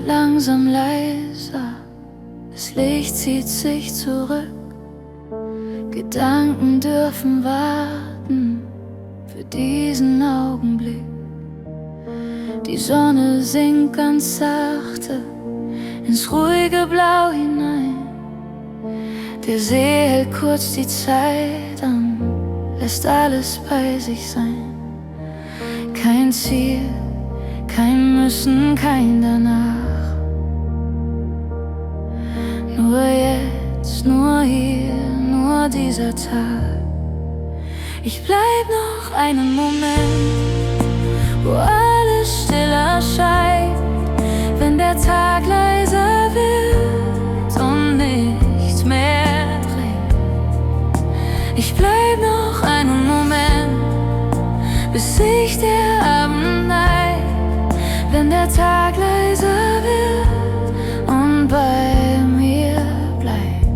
langsam leiser, das Licht zieht sich zurück. Gedanken dürfen warten für diesen Augenblick. Die Sonne sinkt ganz sachte ins ruhige Blau hinein. Der See hält kurz die Zeit an, lässt alles bei sich sein. Kein Ziel, kein Müssen, kein Danach. Nur jetzt, nur hier, nur dieser Tag. Ich bleib noch einen Moment, wo alles still erscheint, wenn der Tag leiser wird und nichts mehr drängt. Ich bleib noch einen Moment, bis sich der Abend neigt, wenn der Tag leiser wird und bei mir bleibt.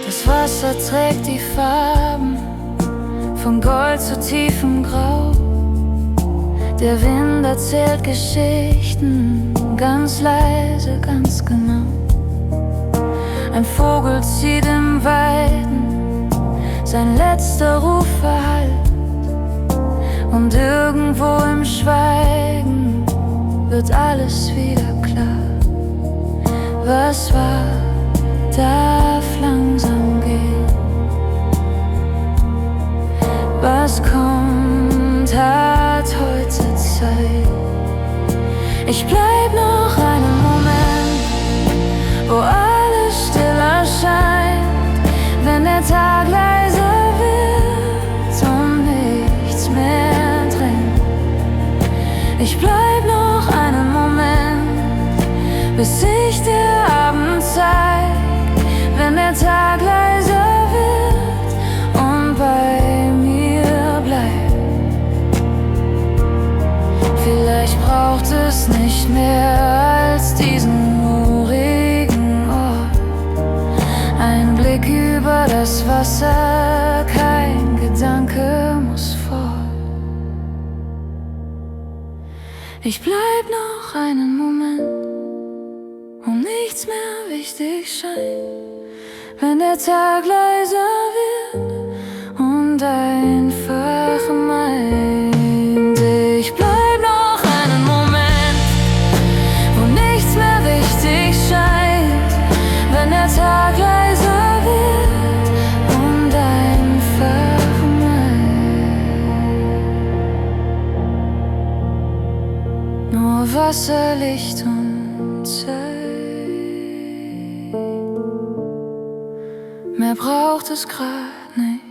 Das Wasser trägt die Farben von Gold zu tiefem Grau. Der Wind erzählt Geschichten, ganz leise, ganz genau. Ein Vogel zieht im Weiten, sein letzter Ruf verhallt. Und irgendwo im Schweigen wird alles wieder klar. Was war, darf langsam gehen. Was kommt, hat heute Zeit. Ich bleib noch einen Moment, wo alles still erscheint, wenn der Tag leiser wird und nichts mehr drängt. Ich bleib noch einen Moment, bis sich der Abend zeigt, wenn der Tag leiser wird und bei mir bleibt. Vielleicht braucht es nicht mehr als diesen urigen Ort. Ein Blick über das Wasser, kein Gedanke muss fort. Ich bleib noch einen Moment, wo nichts mehr wichtig scheint, wenn der Tag leiser wird und einfach meint. Ich bleib noch einen Moment, wo nichts mehr wichtig scheint, wenn der Tag leiser wird und einfach meint. Nur Wasser, Licht und Zeit. Mehr braucht es grad nicht.